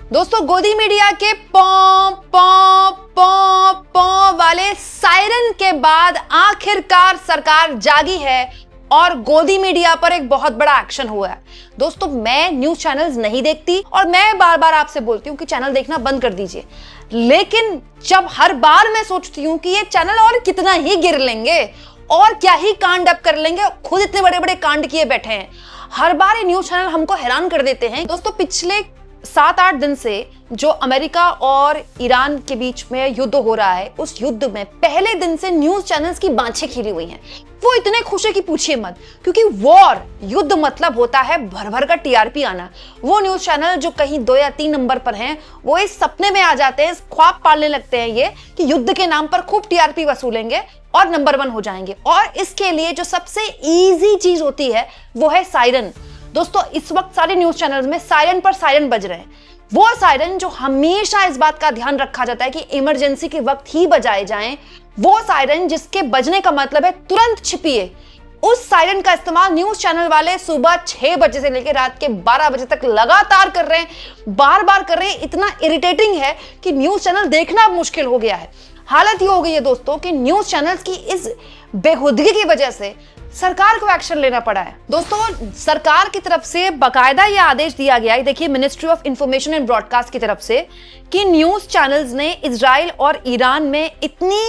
दोस्तों गोदी मीडिया के पॉ पॉ पॉ पॉ वाले सायरन के बाद आखिरकार सरकार जागी है और गोदी मीडिया पर एक बहुत बड़ा एक्शन हुआ है। दोस्तों मैं न्यूज चैनल्स नहीं देखती और मैं बार बार आपसे बोलती हूँ कि चैनल देखना बंद कर दीजिए, लेकिन जब हर बार मैं सोचती हूँ कि ये चैनल और कितना ही गिर लेंगे और क्या ही कांड अब कर लेंगे, खुद इतने बड़े बड़े कांड किए बैठे हैं, हर बार ये न्यूज चैनल हमको हैरान कर देते हैं। दोस्तों पिछले 7-8 दिन से जो अमेरिका और ईरान के बीच में युद्ध हो रहा है, उस युद्ध में पहले दिन से न्यूज चैनल्स की बाँछें खिली हुई हैं। वो इतने खुश है कि पूछिए मत, क्योंकि वॉर युद्ध मतलब होता है भर भर का टीआरपी आना। वो न्यूज चैनल जो कहीं 2 या 3 नंबर पर हैं, वो इस सपने में आ जाते हैं, इस ख्वाब पालने लगते हैं ये कि युद्ध के नाम पर खूब टीआरपी वसूलेंगे और नंबर 1 हो जाएंगे। और इसके लिए जो सबसे इजी चीज होती है वो है सायरन। दोस्तों इस वक्त सारे न्यूज चैनल्स में सायरन पर सायरन बज रहे हैं। वो सायरन जो हमेशा इस बात का ध्यान रखा जाता है कि इमरजेंसी के वक्त ही बजाए जाएं, वो सायरन जिसके बजने का मतलब है तुरंत छिपिए, उस सायरन का इस्तेमाल न्यूज चैनल वाले सुबह 6 बजे से लेकर रात के 12 बजे तक लगातार कर रहे हैं, बार बार कर रहे हैं। इतना इरिटेटिंग है कि न्यूज चैनल देखना मुश्किल हो गया है। हालत ये हो गई है दोस्तों कि न्यूज चैनल्स की इस बेहुदगी की वजह से सरकार को एक्शन लेना पड़ा है। दोस्तों सरकार की तरफ से बाकायदा ये आदेश दिया गया है, देखिए ministry of information and broadcast की तरफ से, कि न्यूज चैनल्स ने इजराइल और ईरान में इतनी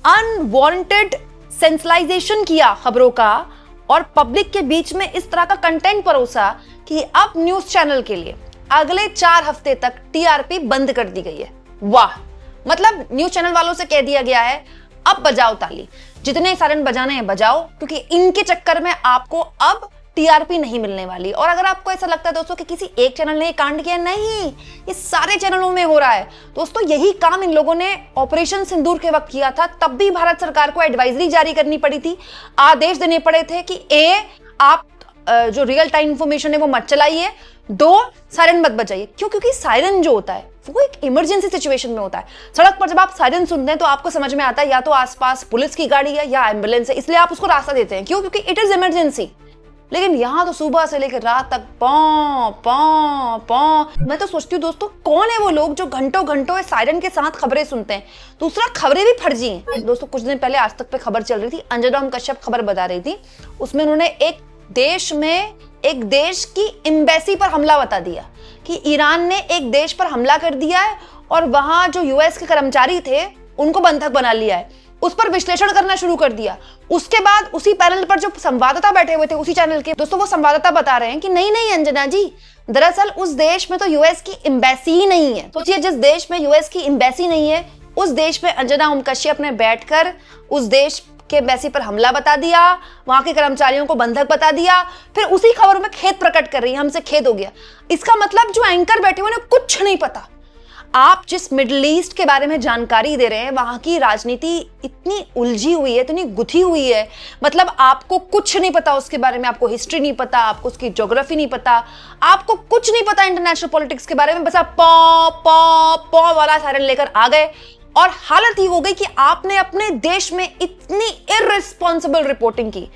अनवांटेड सेंसलाइजेशन किया खबरों का और पब्लिक के बीच में इस तरह का कंटेंट परोसा कि अब न्यूज चैनल के लिए अगले 4 हफ्ते तक टीआरपी बंद कर दी गई है। वाह, मतलब न्यूज चैनल वालों से कह दिया गया है अब बजाओ ताली, जितने सायरन बजाने हैं बजाओ, क्योंकि इनके चक्कर में आपको अब टीआरपी नहीं मिलने वाली। और अगर आपको ऐसा लगता है दोस्तों कि किसी एक चैनल ने कांड किया, नहीं, ये सारे चैनलों में हो रहा है। दोस्तों यही काम इन लोगों ने ऑपरेशन सिंदूर के वक्त किया था, तब भी भारत सरकार को एडवाइजरी जारी करनी पड़ी थी, आदेश देने पड़े थे कि आप जो रियल टाइम इंफॉर्मेशन है वो मत चलाइए, 2 सायरन मत बजाइए। क्यों? क्योंकि सायरन जो होता है वो एक इमरजेंसी सिचुएशन में होता है। सड़क पर जब आप सायरन सुनते हैं तो आपको समझ में आता है या तो आसपास पुलिस की गाड़ी है या एम्बुलेंस है, इसलिए आप उसको रास्ता देते हैं। क्यों? क्योंकि इट इज इमरजेंसी। लेकिन यहां तो सुबह से लेकर रात तक पौ पौ पौ। मैं तो सोचती हूँ दोस्तों कौन है वो लोग जो घंटों घंटों सायरन के साथ खबरें सुनते हैं। दूसरा, खबरें भी फर्जी हैं। दोस्तों कुछ दिन पहले आज तक पे खबर चल रही थी, अंजना कश्यप खबर बता रही थी, उसमें उन्होंने एक देश की एम्बेसी पर हमला बता दिया कि ईरान ने एक देश पर हमला कर दिया है और वहां जो यूएस के कर्मचारी थे उनको बंधक बना लिया है। उस पर विश्लेषण करना शुरू कर दिया। उसके बाद उसी पैनल पर जो संवाददाता बैठे हुए थे उसी चैनल के, दोस्तों वो संवाददाता बता रहे हैं कि नहीं अंजना जी, दरअसल उस देश में तो यूएस की एम्बेसी ही नहीं है। सोचिए जिस देश में यूएस की एम्बेसी नहीं है उस देश में अंजना कश्यप ने बैठकर उस देश के एम्बेसी पर हमला बता दिया, वहां के कर्मचारियों को बंधक बता दिया, फिर उसी खबरों में खेद प्रकट कर रही है, हमसे खेद हो गया। इसका मतलब जो एंकर बैठे हुए उन्हें कुछ नहीं पता। आप जिस मिडिल ईस्ट के बारे में जानकारी दे रहे हैं वहां की राजनीति इतनी उलझी हुई है, इतनी गुथी हुई है, मतलब आपको कुछ नहीं पता उसके बारे में, आपको हिस्ट्री नहीं पता, आपको उसकी ज्योग्राफी नहीं पता, आपको कुछ नहीं पता इंटरनेशनल पॉलिटिक्स के बारे में, बस आप पॉ पॉ पॉ वाला सायरन लेकर आ गए। और हालत ही हो गई कि आपने अपने देश में इतनी इररिस्पॉन्सिबल रिपोर्टिंग की,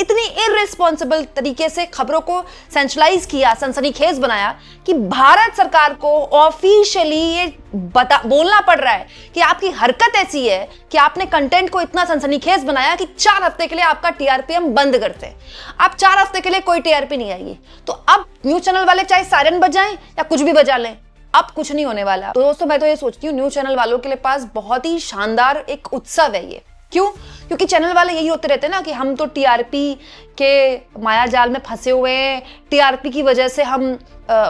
इतनी इररिस्पॉन्सिबल तरीके से खबरों को सेंट्रलाइज किया, सनसनीखेज बनाया कि भारत सरकार को ऑफिशियली ये बोलना पड़ रहा है कि आपकी हरकत ऐसी है कि आपने कंटेंट को इतना सनसनीखेज बनाया कि 4 हफ्ते के लिए आपका टीआरपी हम बंद करते हैं। अब 4 हफ्ते के लिए कोई टीआरपी नहीं आएगी। तो अब न्यूज चैनल वाले चाहे सायरन बजाएं या कुछ भी बजा लें, अब कुछ नहीं होने वाला। तो दोस्तों मैं तो ये सोचती हूँ न्यूज चैनल वालों के लिए पास बहुत ही शानदार एक उत्सव है ये। क्यों? क्योंकि चैनल वाले यही होते रहते हैं ना कि हम तो टीआरपी के माया जाल में फंसे हुए हैं, टीआरपी की वजह से हम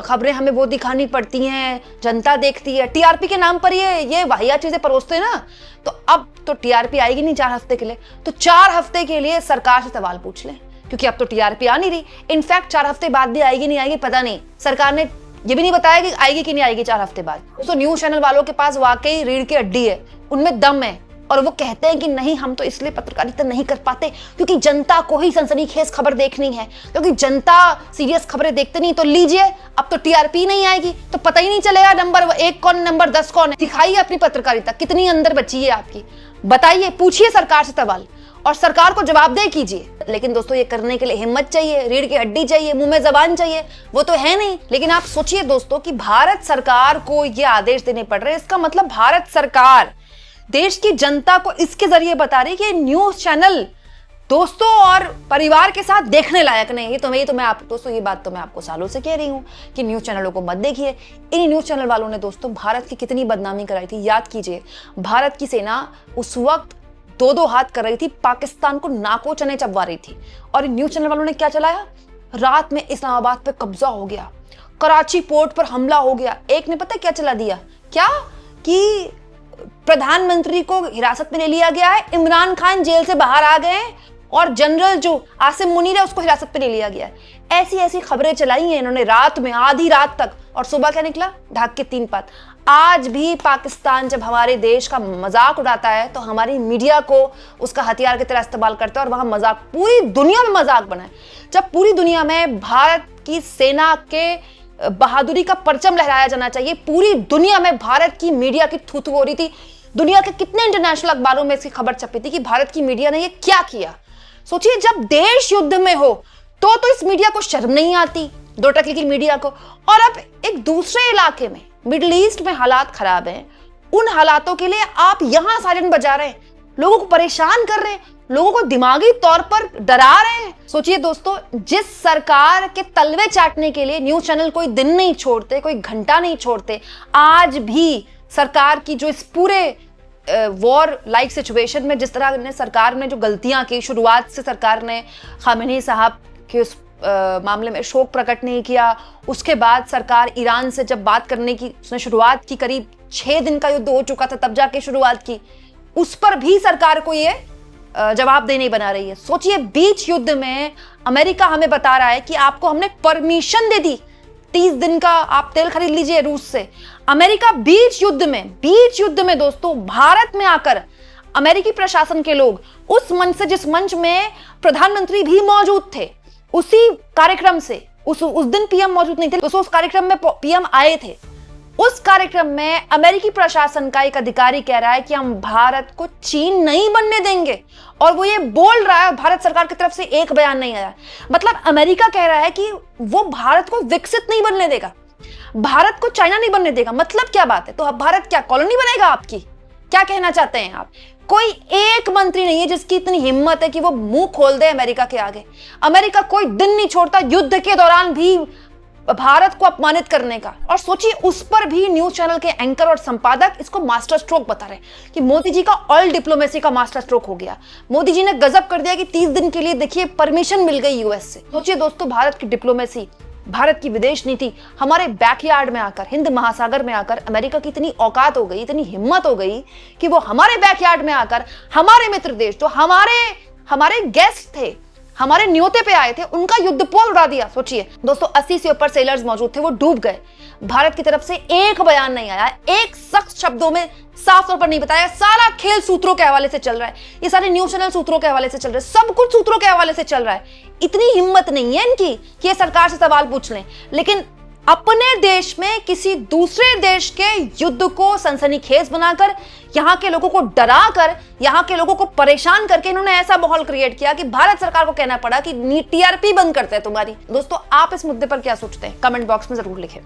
खबरें हमें वो दिखानी पड़ती हैं, जनता देखती है, टीआरपी के नाम पर ये वाहियात चीजें परोसते हैं ना। तो अब तो टीआरपी आएगी नहीं 4 हफ्ते के लिए, तो 4 हफ्ते के लिए सरकार से सवाल पूछ लें, क्योंकि अब तो टीआरपी आ नहीं रही। इनफैक्ट 4 हफ्ते बाद भी आएगी नहीं आएगी पता नहीं, सरकार ने ये भी नहीं बताया कि आएगी कि नहीं आएगी 4 हफ्ते बाद। तो न्यूज चैनल वालों के पास वाकई रीढ़ की हड्डी है, उनमें दम है, और वो कहते हैं कि नहीं हम तो इसलिए पत्रकारिता नहीं कर पाते क्योंकि जनता को ही सनसनीखेज खबर देखनी है, क्योंकि जनता सीरियस खबरें देखते नहीं। तो लीजिए अब तो टीआरपी नहीं आएगी तो पता ही नहीं चलेगा नंबर 1 कौन नंबर 10 कौन है। दिखाइए अपनी पत्रकारिता कितनी अंदर बची है आपकी, बताइए, पूछिए सरकार से सवाल। और सरकार को जवाबदेह कीजिए। लेकिन दोस्तों ये करने के लिए हिम्मत चाहिए, रीढ़ की हड्डी चाहिए, मुंह में जबान चाहिए, वो तो है नहीं। लेकिन आप सोचिए दोस्तों कि भारत सरकार को ये आदेश देने पड़ रहे हैं, इसका मतलब भारत सरकार देश की जनता को इसके जरिए बता रही है कि न्यूज चैनल दोस्तों और परिवार के साथ देखने लायक नहीं है। दोस्तों ये बात तो मैं आपको सालों से कह रही हूं कि न्यूज चैनलों को मत देखिए। इन न्यूज चैनल वालों ने दोस्तों भारत की कितनी बदनामी कराई थी। याद कीजिए, भारत की सेना उस वक्त दो हाथ कर रही थी, पाकिस्तान को नाको चने चबवा रही थी। और इन न्यूज चैनल वालों ने क्या चलाया, रात में इस्लामाबाद पे कब्जा हो गया, कराची पोर्ट पर हमला हो गया। एक ने पता क्या चला दिया, क्या कि प्रधानमंत्री को हिरासत में ले लिया गया है, इमरान खान जेल से बाहर आ गए हैं और जनरल जो आसिम मुनीर है उसको हिरासत में ले लिया गया है। ऐसी ऐसी खबरें चलाई हैं इन्होंने रात में, आधी रात तक। और सुबह क्या निकला, ढाक के 3 पात। आज भी पाकिस्तान जब हमारे देश का मजाक उड़ाता है तो हमारी मीडिया को उसका हथियार की तरह इस्तेमाल करता है और वहां मजाक, पूरी दुनिया में मजाक बना है। जब पूरी दुनिया में भारत की सेना के बहादुरी का परचम लहराया जाना चाहिए, पूरी दुनिया में भारत की मीडिया की थू थू हो रही थी। दुनिया के कितने इंटरनेशनल अखबारों में इसकी खबर छपी थी कि भारत की मीडिया ने ये क्या किया। सोचिए, जब देश युद्ध में हो तो इस मीडिया को शर्म नहीं आती, 2 टके की मीडिया को। और अब एक दूसरे इलाके में, मिडिल ईस्ट में हालात खराब हैं, उन हालातों के लिए आप यहां सायरन बजा रहे हैं, लोगों को परेशान कर रहे हैं, लोगों को दिमागी तौर पर डरा रहे हैं। सोचिए दोस्तों, जिस सरकार के तलवे चाटने के लिए न्यूज चैनल कोई दिन नहीं छोड़ते, कोई घंटा नहीं छोड़ते, आज भी सरकार की जो इस पूरे वॉर लाइक सिचुएशन में जिस तरह सरकार ने जो गलतियां की, शुरुआत से सरकार ने खामेनी साहब के उस मामले में शोक प्रकट नहीं किया। उसके बाद सरकार ईरान से जब बात करने की उसने शुरुआत की, करीब 6 दिन का युद्ध हो चुका था तब जाके शुरुआत की, उस पर भी सरकार को ये जवाबदेही नहीं बना रही है। सोचिए, बीच युद्ध में अमेरिका हमें बता रहा है कि आपको हमने परमिशन दे दी, 30 दिन का आप तेल खरीद लीजिए रूस से। अमेरिका बीच युद्ध में दोस्तों भारत में आकर अमेरिकी प्रशासन के लोग उस मंच से, जिस मंच में प्रधानमंत्री भी मौजूद थे, उसी कार्यक्रम से, उस दिन पीएम मौजूद नहीं थे, उस कार्यक्रम में पीएम आए थे। उस कार्यक्रम में अमेरिकी प्रशासन का एक अधिकारी कह रहा है कि हम भारत को चीन नहीं बनने देंगे, और वो ये बोल रहा है, भारत सरकार की तरफ से एक बयान नहीं आया। मतलब अमेरिका कह रहा है कि वो भारत को विकसित नहीं बनने देगा, भारत को चाइना नहीं बनने देगा। मतलब क्या बात है? तो अब भारत क्या कॉलोनी बनेगा आपकी? क्या कहना चाहते हैं आप? कोई एक मंत्री नहीं है जिसकी इतनी हिम्मत है कि वो मुंह खोल दे अमेरिका के आगे। अमेरिका कोई दिन नहीं छोड़ता युद्ध के दौरान भी भारत को अपमानित करने का। और सोचिए, उस पर भी न्यूज चैनल के एंकर और संपादक इसको मास्टर स्ट्रोक बता रहे हैं कि मोदी जी का ऑयल डिप्लोमेसी का मास्टर स्ट्रोक हो गया। मोदी जी ने गजब कर दिया कि 30 दिन के लिए देखिए परमिशन मिल गई यूएस से। सोचिए दोस्तों, भारत की डिप्लोमेसी, भारत की विदेश नीति हमारे बैकयार्ड में आकर, हिंद महासागर में आकर अमेरिका की इतनी औकात हो गई, इतनी हिम्मत हो गई कि वो हमारे बैकयार्ड में आकर हमारे मित्र देश जो हमारे गेस्ट थे, हमारे न्योते पे आए थे, उनका युद्धपोत उड़ा दिया। सोचिए दोस्तों, 80 से ऊपर सेलर्स मौजूद थे, वो डूब गए। भारत की तरफ से एक बयान नहीं आया, एक सख्त शब्दों में साफ तौर पर नहीं बताया। सारा खेल सूत्रों के हवाले से चल रहा है, ये सारे न्यूज चैनल सूत्रों के हवाले से चल रहे हैं, सब कुछ सूत्रों के हवाले से चल रहा है। इतनी हिम्मत नहीं है इनकी कि ये सरकार से सवाल पूछ लें, लेकिन अपने देश में किसी दूसरे देश के युद्ध को सनसनीखेज बनाकर, यहाँ के लोगों को डराकर, यहाँ के लोगों को परेशान करके इन्होंने ऐसा माहौल क्रिएट किया कि भारत सरकार को कहना पड़ा कि टीआरपी बंद करते हैं तुम्हारी। दोस्तों, आप इस मुद्दे पर क्या सोचते हैं? कमेंट बॉक्स में जरूर लिखें।